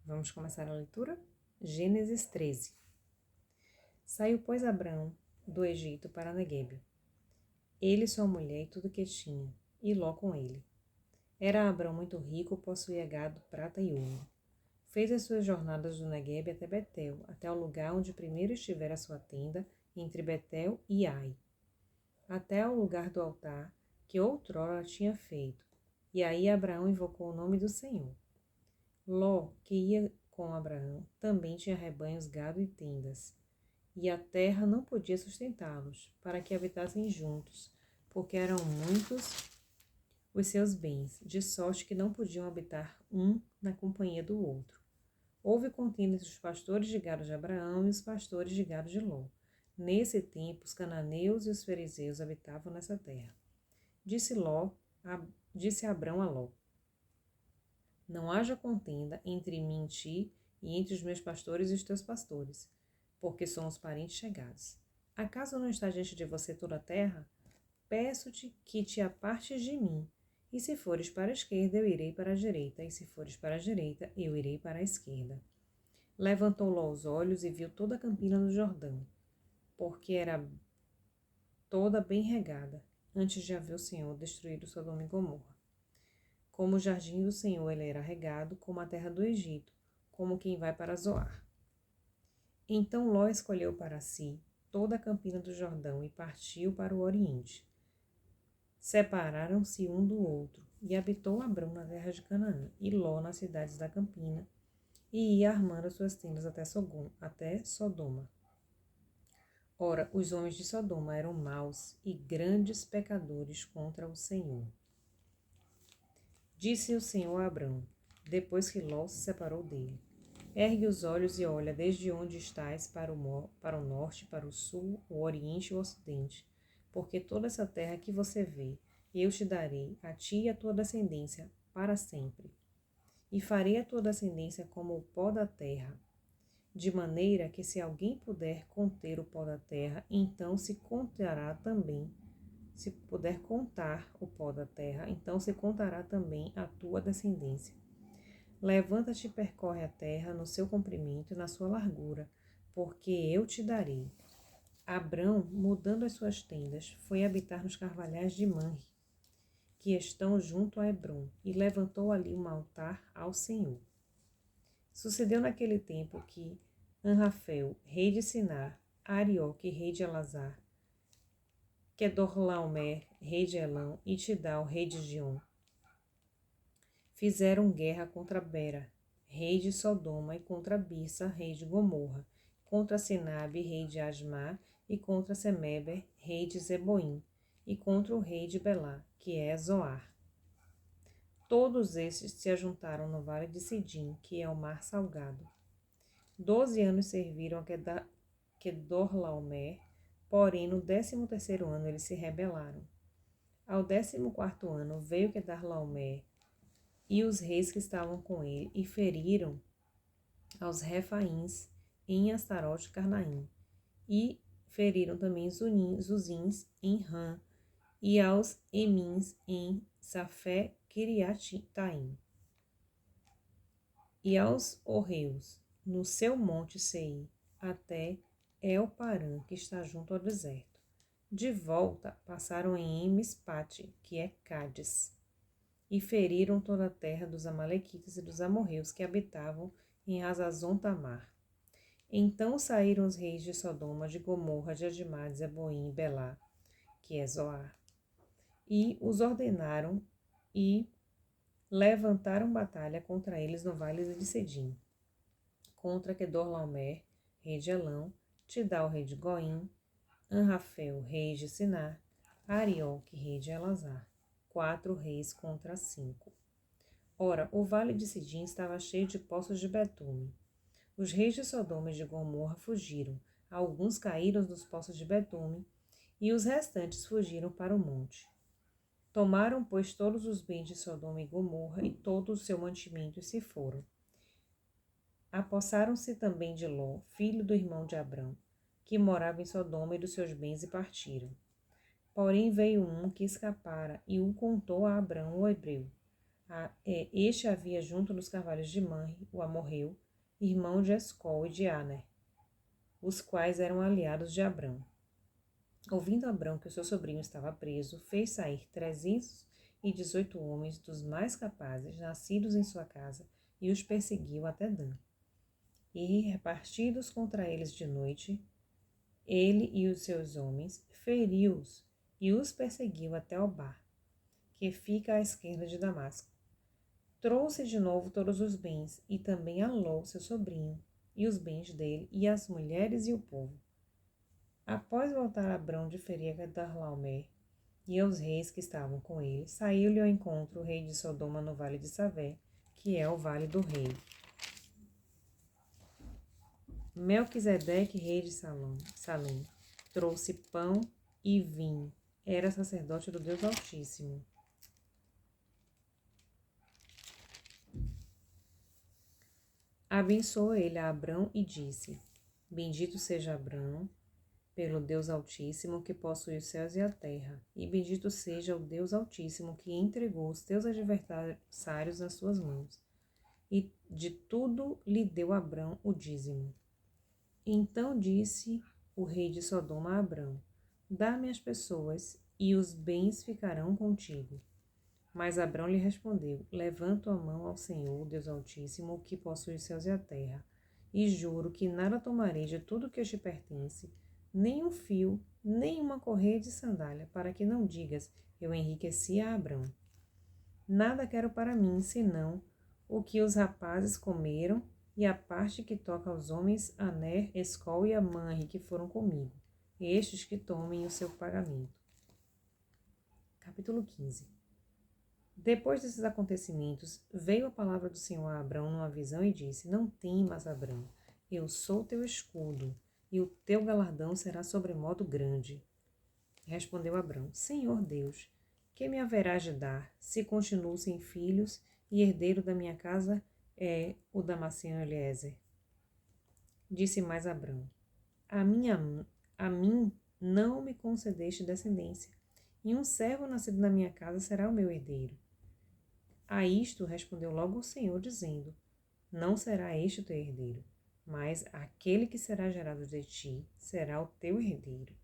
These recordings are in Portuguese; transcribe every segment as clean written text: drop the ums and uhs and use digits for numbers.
Vamos começar a leitura? Gênesis 13. Saiu, pois, Abrão do Egito para Neguebe, ele, sua mulher e tudo que tinha, e Ló com ele. Era Abrão muito rico, possuía gado, prata e ouro. Fez as suas jornadas do Neguebe até Betel, até o lugar onde primeiro estivera a sua tenda, entre Betel e Ai, até ao lugar do altar que outrora tinha feito. E aí Abraão invocou o nome do Senhor. Ló, que ia com Abraão, também tinha rebanhos, gado e tendas. E a terra não podia sustentá-los, para que habitassem juntos, porque eram muitos os seus bens, de sorte que não podiam habitar um na companhia do outro. Houve contenda entre os pastores de gado de Abraão e os pastores de gado de Ló. Nesse tempo, os cananeus e os fariseus habitavam nessa terra. Disse Abrão a Ló: não haja contenda entre mim e ti, e entre os meus pastores e os teus pastores, porque somos parentes chegados. Acaso não está diante de você toda a terra? Peço-te que te apartes de mim. E se fores para a esquerda, eu irei para a direita, e se fores para a direita, eu irei para a esquerda. Levantou Ló os olhos e viu toda a campina do Jordão, porque era toda bem regada, antes de haver o Senhor destruído Sodoma e Gomorra. Como o jardim do Senhor ele era regado, como a terra do Egito, como quem vai para Zoar. Então Ló escolheu para si toda a campina do Jordão e partiu para o oriente. Separaram-se um do outro, e habitou Abrão na terra de Canaã, e Ló nas cidades da campina, e ia armando suas tendas até Sodoma. Ora, os homens de Sodoma eram maus e grandes pecadores contra o Senhor. Disse o Senhor a Abrão, depois que Ló se separou dele: ergue os olhos e olha desde onde estás para o norte, para o sul, o oriente e o ocidente, porque toda essa terra que você vê, eu te darei, a ti e a tua descendência, para sempre. E farei a tua descendência como o pó da terra, de maneira que se alguém puder conter o pó da terra, então se contará também. Se puder contar o pó da terra, então se contará também a tua descendência. Levanta-te e percorre a terra no seu comprimento e na sua largura, porque eu te darei. Abrão, mudando as suas tendas, foi habitar nos carvalhais de Manre, que estão junto a Hebrom, e levantou ali um altar ao Senhor. Sucedeu naquele tempo que Anrafel, rei de Sinar, Arioque, rei de Elazar, Quedorlaomer, rei de Elão, e Tidal, rei de Gion, fizeram guerra contra Bera, rei de Sodoma, e contra Birsa, rei de Gomorra, contra Sinabe, rei de Asmá, e contra Semeber, rei de Zeboim, e contra o rei de Belá, que é Zoar. Todos estes se ajuntaram no vale de Sidim, que é o mar salgado. 12 anos serviram a Quedorlaomer, porém no 13º ano eles se rebelaram. Ao 14º ano veio Quedorlaomer e os reis que estavam com ele, e feriram aos Refaíns em Astarote Carnaim, e feriram também Zuzins em Rã, e aos Emins em Safé Kiriataim, e aos Orreus no seu monte Seir, até El-Parã, que está junto ao deserto. De volta, passaram em Mispate, que é Cádiz, e feriram toda a terra dos amalequitas e dos amorreus que habitavam em Hazazon Tamar. Então saíram os reis de Sodoma, de Gomorra, de Admá, de Zeboim e Belá, que é Zoar, e os ordenaram e levantaram batalha contra eles no vale de Sidim, contra Quedorlaomer, rei de Elão, Tidal, rei de Goim, Anrafel, rei de Sinar, Arioque, rei de Elazar. 4 reis contra 5. Ora, o vale de Sidim estava cheio de poços de betume. Os reis de Sodoma e de Gomorra fugiram, alguns caíram nos poços de betume, e os restantes fugiram para o monte. Tomaram, pois, todos os bens de Sodoma e Gomorra e todo o seu mantimento e se foram. Apossaram-se também de Ló, filho do irmão de Abrão, que morava em Sodoma, e dos seus bens, e partiram. Porém veio um que escapara e o contou a Abrão, o hebreu. Este havia junto nos carvalhos de Manre, o amorreu, irmão de Escol e de Aner, os quais eram aliados de Abrão. Ouvindo Abrão que o seu sobrinho estava preso, fez sair 318 homens dos mais capazes, nascidos em sua casa, e os perseguiu até Dan. E, repartidos contra eles de noite, ele e os seus homens, feriu-os e os perseguiu até Obar, que fica à esquerda de Damasco. Trouxe de novo todos os bens, e também Alô, seu sobrinho, e os bens dele, e as mulheres e o povo. Após voltar Abrão de ferir Kedorlaomer e aos reis que estavam com ele, saiu-lhe ao encontro o rei de Sodoma no vale de Savé, que é o vale do rei. Melquisedeque, rei de Salém, trouxe pão e vinho. Era sacerdote do Deus Altíssimo. Abençoou ele a Abrão e disse: Bendito seja Abrão, pelo Deus Altíssimo que possui os céus e a terra, e bendito seja o Deus Altíssimo que entregou os teus adversários nas suas mãos. E de tudo lhe deu Abrão o dízimo. Então disse o rei de Sodoma a Abrão: Dá-me as pessoas, e os bens ficarão contigo. Mas Abrão lhe respondeu: Levanto a mão ao Senhor, Deus Altíssimo, que possui os céus e a terra, e juro que nada tomarei de tudo que te pertence, nem um fio, nem uma correia de sandália, para que não digas: Eu enriqueci a Abrão. Nada quero para mim, senão o que os rapazes comeram, e a parte que toca aos homens Aner, Escol e Manre, que foram comigo, estes que tomem o seu pagamento. Capítulo 15. Depois desses acontecimentos, veio a palavra do Senhor a Abrão numa visão e disse: Não temas, Abrão, eu sou teu escudo, e o teu galardão será sobremodo grande. Respondeu Abrão: Senhor Deus, que me haverás de dar, se continuo sem filhos, e herdeiro da minha casa é o Damasceno Eliezer? Disse mais Abrão: A mim não me concedeste descendência, e um servo nascido na minha casa será o meu herdeiro. A isto respondeu logo o Senhor, dizendo: Não será este o teu herdeiro, mas aquele que será gerado de ti será o teu herdeiro.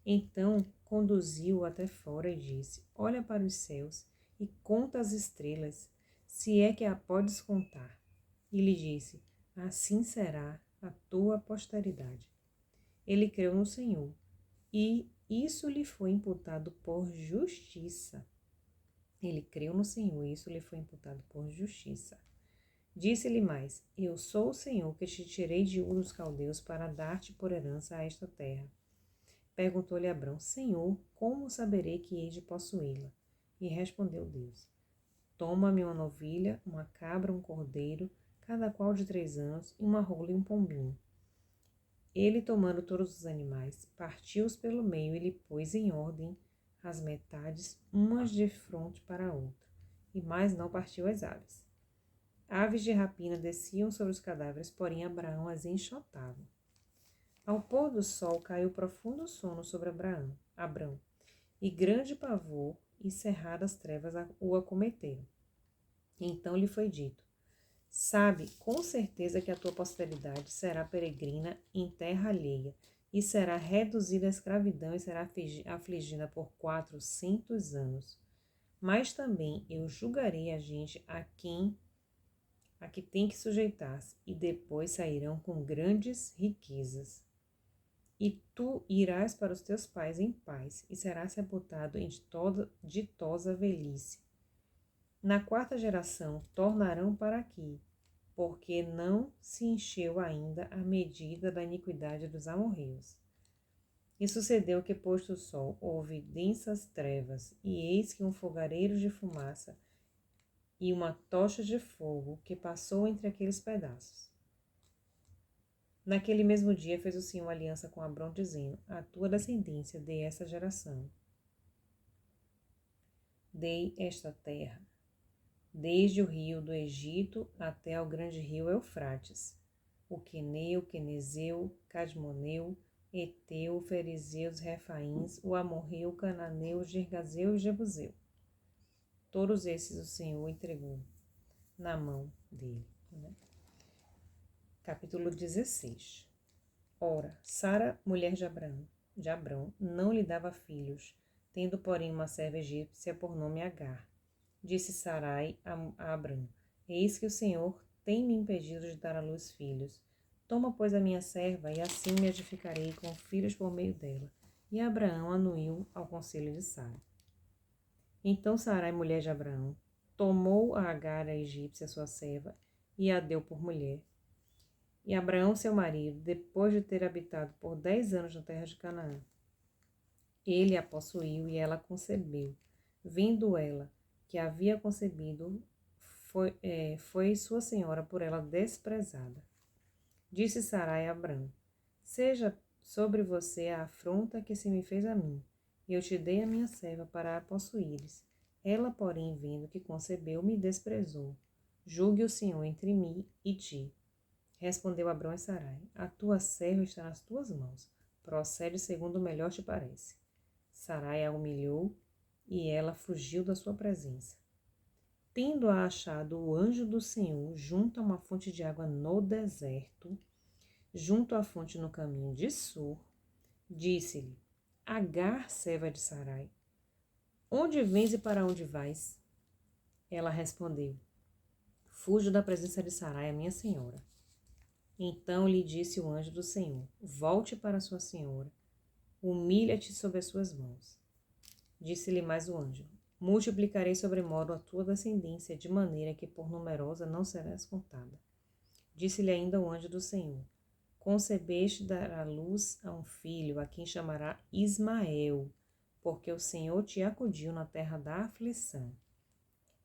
Então conduziu-o até fora e disse: Olha para os céus e conta as estrelas, se é que a podes contar. E lhe disse: Assim será a tua posteridade. Ele creu no Senhor, e isso lhe foi imputado por justiça. Ele creu no Senhor, e isso lhe foi imputado por justiça. Disse-lhe mais: Eu sou o Senhor que te tirei de Ur dos Caldeus para dar-te por herança a esta terra. Perguntou-lhe Abrão: Senhor, como saberei que hei de possuí-la? E respondeu Deus: Toma-me uma novilha, uma cabra, um cordeiro, cada qual de 3 anos, e uma rola e um pombinho. Ele, tomando todos os animais, partiu-os pelo meio e lhe pôs em ordem as metades, umas de fronte para a outra, e mais não partiu as aves. Aves de rapina desciam sobre os cadáveres, porém Abraão as enxotava. Ao pôr do sol caiu profundo sono sobre Abrão, e grande pavor e cerradas trevas o acometeram. Então lhe foi dito: Sabe com certeza que a tua posteridade será peregrina em terra alheia, e será reduzida à escravidão e será afligida por 400 anos. Mas também eu julgarei a gente a que tem que sujeitar-se, e depois sairão com grandes riquezas. E tu irás para os teus pais em paz, e serás sepultado em ditosa velhice. Na 4ª geração tornarão para aqui, porque não se encheu ainda a medida da iniquidade dos amorreus. E sucedeu que, posto o sol, houve densas trevas, e eis que um fogareiro de fumaça e uma tocha de fogo que passou entre aqueles pedaços. Naquele mesmo dia fez o Senhor aliança com Abrão, dizendo: A tua descendência dei esta geração. Dei esta terra, desde o rio do Egito até ao grande rio Eufrates, o queneu, quenezeu, cadmoneu, eteu, ferizeu, refaíns, o amorreu, cananeu, gergazeu e jebuseu. Todos esses o Senhor entregou na mão dele. Né? Capítulo 16. Ora, Sara, mulher de Abrão, não lhe dava filhos, tendo, porém, uma serva egípcia por nome Agar. Disse Sarai a Abrão: Eis que o Senhor tem me impedido de dar à luz filhos. Toma, pois, a minha serva, e assim me edificarei com filhos por meio dela. E Abraão anuiu ao conselho de Sara. Então Sarai, mulher de Abraão, tomou a Agar, a egípcia, sua serva, e a deu por mulher. E Abraão, seu marido, depois de ter habitado por 10 anos na terra de Canaã, ele a possuiu e ela concebeu. Vendo ela que havia concebido, foi sua senhora por ela desprezada. Disse Sarai a Abrão: Seja sobre você a afronta que se me fez a mim, e eu te dei a minha serva para a possuíres. Ela, porém, vendo que concebeu, me desprezou. Julgue o Senhor entre mim e ti. Respondeu Abrão a Sarai: A tua serva está nas tuas mãos. Procede segundo o melhor te parece. Sarai a humilhou e ela fugiu da sua presença. Tendo-a achado o anjo do Senhor junto a uma fonte de água no deserto, junto à fonte no caminho de Sur, disse-lhe: Agar, serva de Sarai, onde vens e para onde vais? Ela respondeu: Fujo da presença de Sarai, a minha senhora. Então lhe disse o anjo do Senhor: Volte para sua senhora, humilha-te sob as suas mãos. Disse-lhe mais o anjo: Multiplicarei sobremodo a tua descendência, de maneira que por numerosa não serás contada. Disse-lhe ainda o anjo do Senhor: Concebeste dará luz a um filho, a quem chamará Ismael, porque o Senhor te acudiu na terra da aflição.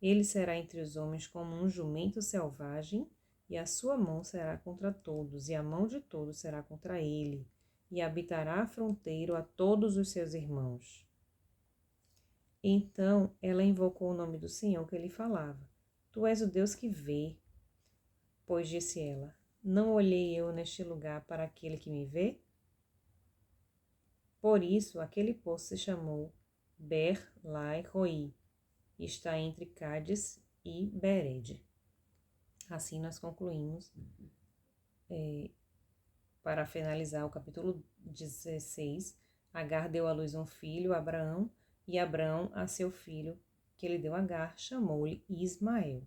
Ele será entre os homens como um jumento selvagem, e a sua mão será contra todos, e a mão de todos será contra ele, e habitará fronteiro a todos os seus irmãos. Então ela invocou o nome do Senhor que lhe falava. Tu és o Deus que vê. Pois disse ela: Não olhei eu neste lugar para aquele que me vê? Por isso aquele poço se chamou Ber-lai-roi, e está entre Cádiz e Bered. Assim nós concluímos, para finalizar o capítulo 16, Agar deu à luz um filho, Abraão, e Abraão a seu filho, que ele deu a Agar, chamou-lhe Ismael.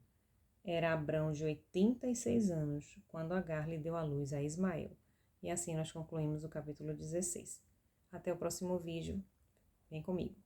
Era Abrão de 86 anos, quando Agar lhe deu à luz a Ismael. E assim nós concluímos o capítulo 16. Até o próximo vídeo. Vem comigo.